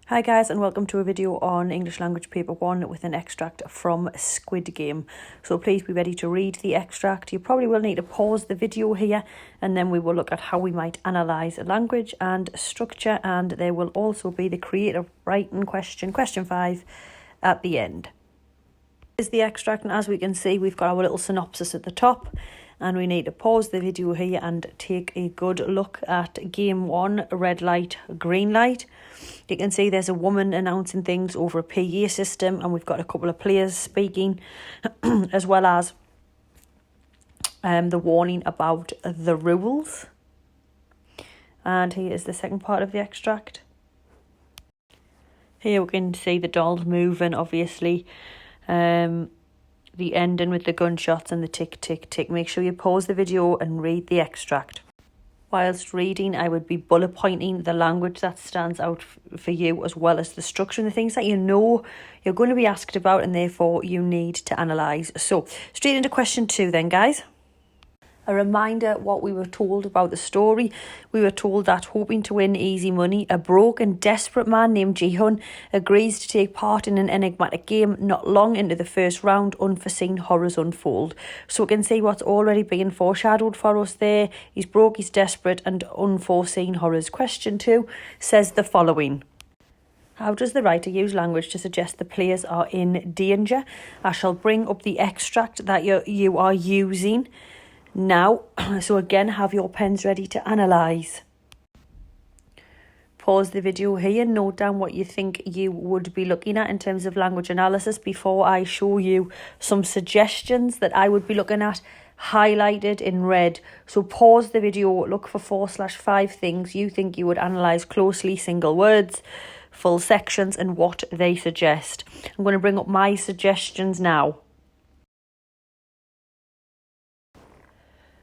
Hi guys, and welcome to a video on English Language Paper 1 with an extract from Squid Game. So please be ready to read the extract. You probably will need to pause the video here and then we will look at how we might analyse language and structure, and there will also be the creative writing question 5 at the end. This is the extract, and as we can see we've got our little synopsis at the top, and we need to pause the video here and take a good look at game 1, red light, green light. You can see there's a woman announcing things over a PA system, and we've got a couple of players speaking as well as the warning about the rules. And here is the second part of the extract. Here we can see the dolls moving, obviously. The ending with the gunshots and the tick, tick, tick. Make sure you pause the video and read the extract. Whilst reading, I would be bullet pointing the language that stands out for you, as well as the structure and the things that you know you're going to be asked about and therefore you need to analyse. So, straight into question 2 then, guys. A reminder what we were told about the story. We were told that, hoping to win easy money, a broke and desperate man named Ji-hun agrees to take part in an enigmatic game. Not long into the first round, unforeseen horrors unfold. So we can see what's already being foreshadowed for us there. He's broke, he's desperate, and unforeseen horrors. Question 2 says the following. How does the writer use language to suggest the players are in danger? I shall bring up the extract that you are using now. So again, have your pens ready to analyse. Pause the video here, note down what you think you would be looking at in terms of language analysis before I show you some suggestions that I would be looking at highlighted in red. So pause the video, look for 4/5 things you think you would analyse closely, single words, full sections, and what they suggest. I'm going to bring up my suggestions now.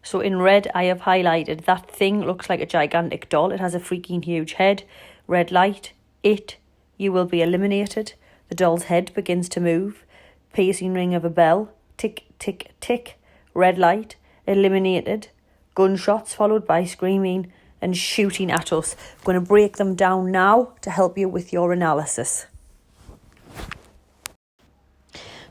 So in red, I have highlighted that thing looks like a gigantic doll. It has a freaking huge head. Red light, it, you will be eliminated. The doll's head begins to move. Piercing ring of a bell, tick, tick, tick. Red light, eliminated. Gunshots followed by screaming and shooting at us. I'm going to break them down now to help you with your analysis.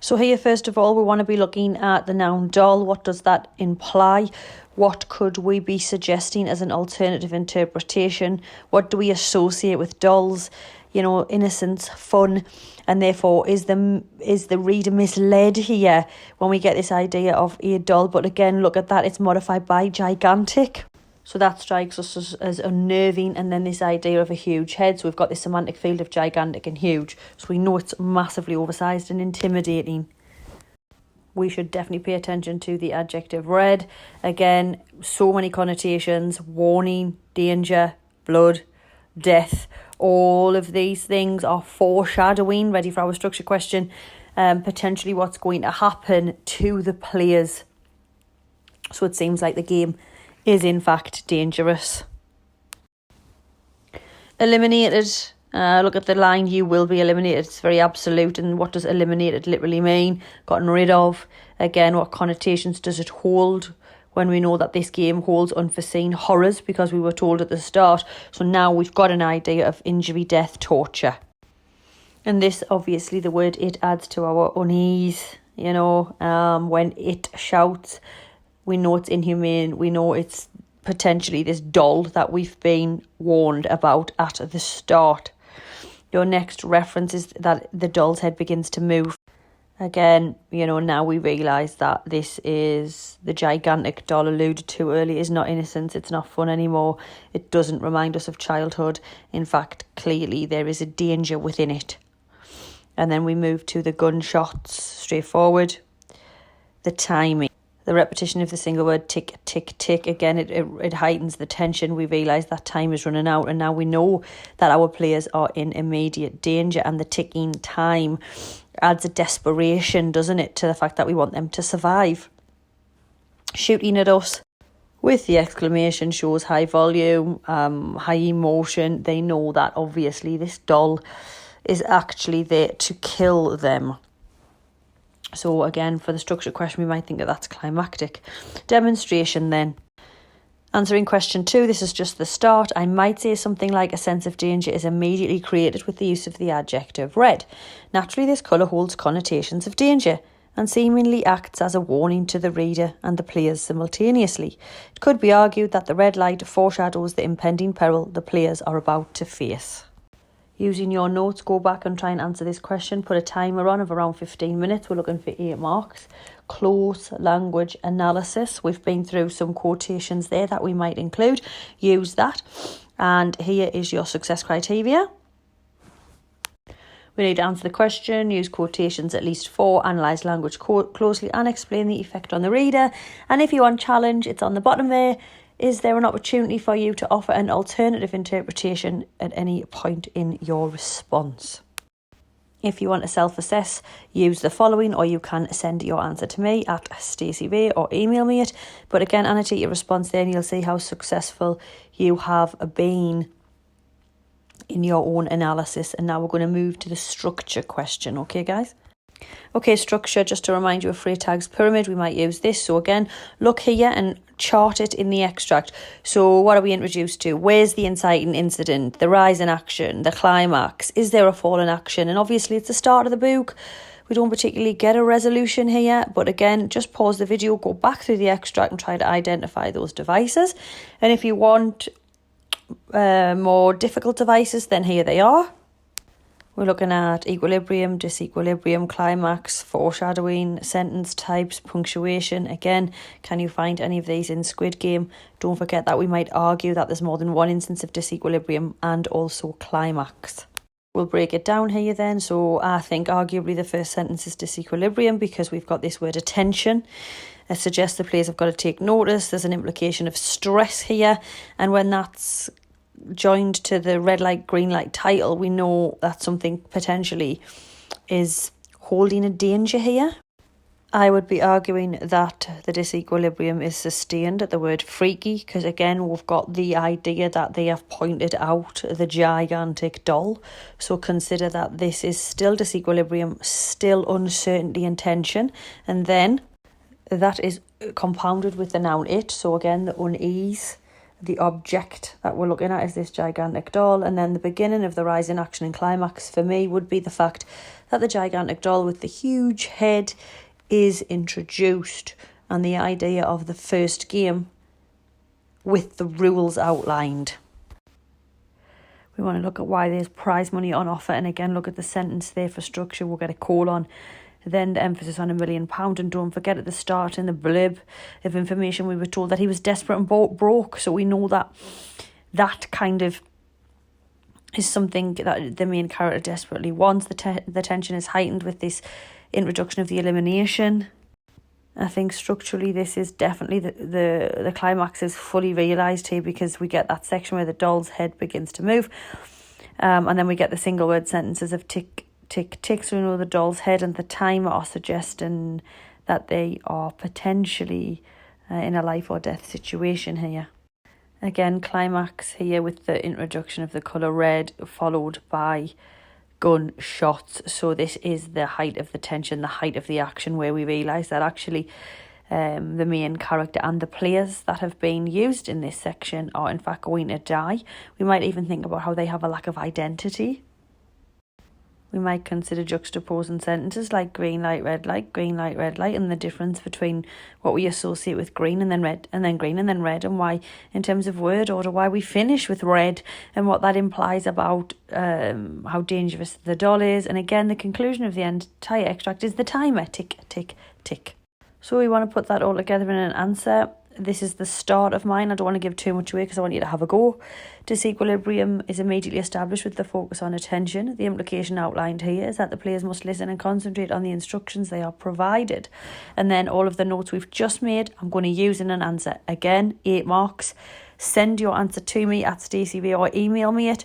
So here, first of all, we want to be looking at the noun doll. What does that imply? What could we be suggesting as an alternative interpretation? What do we associate with dolls? You know, innocence, fun, and therefore is the reader misled here when we get this idea of a doll? But again, look at that, it's modified by gigantic. So that strikes us as unnerving, and then this idea of a huge head. So we've got this semantic field of gigantic and huge. So we know it's massively oversized and intimidating. We should definitely pay attention to the adjective red. Again, so many connotations: warning, danger, blood, death. All of these things are foreshadowing, ready for our structure question, potentially what's going to happen to the players. So it seems like the game is in fact dangerous. Eliminated. Look at the line, you will be eliminated. It's very absolute. And what does eliminated literally mean? Gotten rid of. Again, what connotations does it hold when we know that this game holds unforeseen horrors, because we were told at the start. So now we've got an idea of injury, death, torture. And this, obviously, the word it adds to our unease. You know, when it shouts, we know it's inhumane. We know it's potentially this doll that we've been warned about at the start. Your next reference is that the doll's head begins to move. Again, you know, now we realise that this is the gigantic doll alluded to earlier is not innocence. It's not fun anymore. It doesn't remind us of childhood. In fact, clearly there is a danger within it. And then we move to the gunshots, straightforward. The timing. The repetition of the single word tick, tick, tick. Again, it heightens the tension. We realise that time is running out, and now we know that our players are in immediate danger, and the ticking time adds a desperation, doesn't it, to the fact that we want them to survive. Shooting at us with the exclamation shows high volume, high emotion. They know that obviously this doll is actually there to kill them. So again, for the structure question, we might think that that's climactic. Demonstration then. Answering question 2, this is just the start. I might say something like a sense of danger is immediately created with the use of the adjective red. Naturally, this colour holds connotations of danger and seemingly acts as a warning to the reader and the players simultaneously. It could be argued that the red light foreshadows the impending peril the players are about to face. Using your notes, go back and try and answer this question. Put a timer on of around 15 minutes. We're looking for 8 marks. Close language analysis. We've been through some quotations there that we might include. Use that. And here is your success criteria. We need to answer the question, use quotations at least 4, analyse language closely and explain the effect on the reader. And if you want challenge, it's on the bottom there. Is there an opportunity for you to offer an alternative interpretation at any point in your response? If you want to self-assess, use the following, or you can send your answer to me at Stacey Bay or email me it. But again, annotate your response there and you'll see how successful you have been in your own analysis. And now we're going to move to the structure question. Okay, guys? Okay, structure, just to remind you of Freytag's pyramid, we might use this. So again, look here and chart it in the extract. So what are we introduced to? Where's the inciting incident, the rise in action, the climax? Is there a fall in action? And obviously it's the start of the book. We don't particularly get a resolution here, but again, just pause the video, go back through the extract and try to identify those devices. And if you want more difficult devices, then here they are. We're looking at equilibrium, disequilibrium, climax, foreshadowing, sentence types, punctuation. Again, can you find any of these in Squid Game? Don't forget that we might argue that there's more than one instance of disequilibrium and also climax. We'll break it down here then. So I think arguably the first sentence is disequilibrium because we've got this word attention. It suggests the players have got to take notice. There's an implication of stress here. And when that's joined to the red light, green light title, we know that something potentially is holding a danger here. I would be arguing that the disequilibrium is sustained at the word freaky because again we've got the idea that they have pointed out the gigantic doll. So consider that this is still disequilibrium, still uncertainty and tension, and then that is compounded with the noun it. So again the unease. The object that we're looking at is this gigantic doll, and then the beginning of the rise in action and climax for me would be the fact that the gigantic doll with the huge head is introduced and the idea of the first game with the rules outlined. We want to look at why there's prize money on offer, and again look at the sentence there for structure. We'll get a colon, then the emphasis on £1 million, and don't forget at the start in the blurb of information we were told that he was desperate and broke. So we know that that kind of is something that the main character desperately wants. The tension is heightened with this introduction of the elimination. I think structurally this is definitely the climax is fully realised here because we get that section where the doll's head begins to move, and then we get the single word sentences of tick, tick, tick. So we know the doll's head and the timer are suggesting that they are potentially in a life or death situation here. Again, climax here with the introduction of the colour red followed by gunshots. So this is the height of the tension, the height of the action, where we realise that actually the main character and the players that have been used in this section are in fact going to die. We might even think about how they have a lack of identity. We might consider juxtaposing sentences like green light, red light, green light, red light, and the difference between what we associate with green and then red, and then green and then red, and why, in terms of word order, why we finish with red, and what that implies about how dangerous the doll is. And again, the conclusion of the entire extract is the timer, tick, tick, tick. So we want to put that all together in an answer. This is the start of mine. I don't want to give too much away because I want you to have a go. Disequilibrium is immediately established with the focus on attention. The implication outlined here is that the players must listen and concentrate on the instructions they are provided. And then all of the notes we've just made, I'm going to use in an answer. Again, 8 marks. Send your answer to me at Stacey Bay or email me it.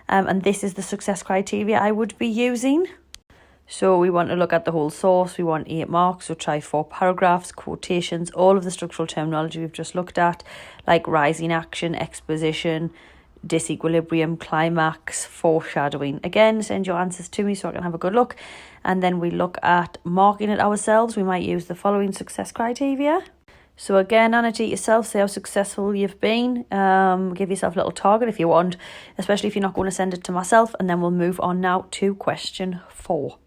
And this is the success criteria I would be using. So we want to look at the whole source. We want 8 marks, so try 4 paragraphs, quotations, all of the structural terminology we've just looked at, like rising action, exposition, disequilibrium, climax, foreshadowing. Again, send your answers to me so I can have a good look. And then we look at marking it ourselves. We might use the following success criteria. So again, Anna, to yourself, say how successful you've been. Give yourself a little target if you want, especially if you're not going to send it to myself. And then we'll move on now to question 4.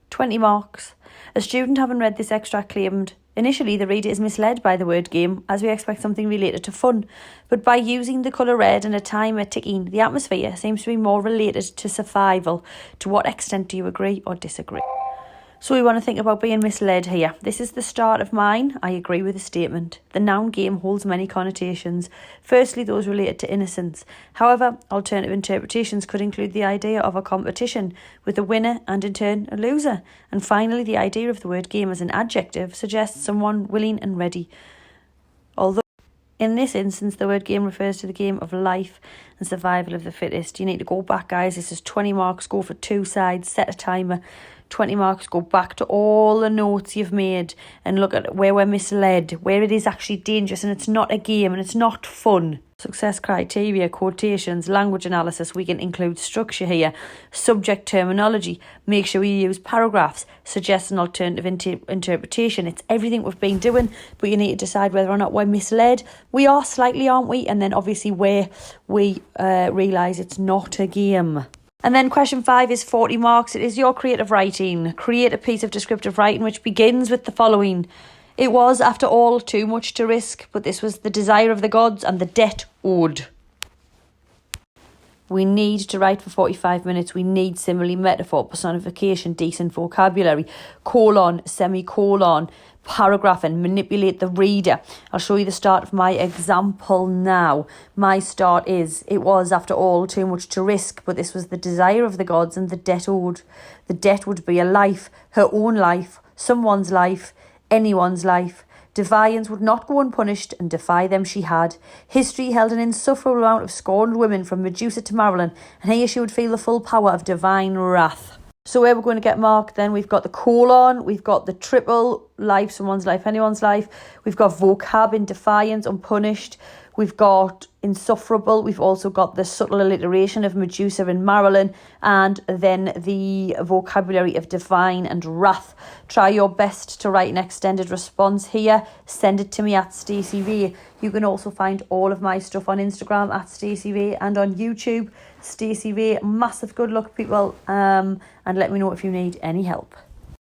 20 marks. A student having read this extract claimed, initially the reader is misled by the word game as we expect something related to fun. But by using the colour red and a timer ticking, the atmosphere seems to be more related to survival. To what extent do you agree or disagree? So we want to think about being misled here. This is the start of mine. I agree with the statement. The noun game holds many connotations. Firstly, those related to innocence. However, alternative interpretations could include the idea of a competition with a winner and in turn a loser. And finally, the idea of the word game as an adjective suggests someone willing and ready. Although in this instance, the word game refers to the game of life and survival of the fittest. You need to go back, guys. This is 20 marks. Go for 2 sides. Set a timer. 20 marks, go back to all the notes you've made and look at where we're misled, where it is actually dangerous and it's not a game and it's not fun. Success criteria, quotations, language analysis. We can include structure here, subject terminology. Make sure you use paragraphs, suggest an alternative interpretation. It's everything we've been doing, but you need to decide whether or not we're misled. We are slightly, aren't we? And then obviously where we realise it's not a game. And then question 5 is 40 marks. It is your creative writing. Create a piece of descriptive writing which begins with the following. It was, after all, too much to risk, but this was the desire of the gods and the debt owed. We need to write for 45 minutes. We need simile, metaphor, personification, decent vocabulary, colon, semicolon, paragraph, and manipulate the reader. I'll show you the start of my example now. My start is, it was, after all, too much to risk, but this was the desire of the gods and the debt owed. The debt would be a life, her own life, someone's life, anyone's life. Defiance would not go unpunished, and defy them she had. History held an insufferable amount of scorned women from Medusa to Marilyn, and here she would feel the full power of divine wrath. So where we're going to get marked then, we've got the colon, we've got the triple, life, someone's life, anyone's life. We've got vocab in defiance, unpunished. We've got insufferable. We've also got the subtle alliteration of Medusa and Marilyn, and then the vocabulary of divine and wrath. Try your best to write an extended response here. Send it to me at Stacey Ray. You can also find all of my stuff on Instagram at Stacey Ray and on YouTube, Stacey Ray. Massive good luck, people, and let me know if you need any help.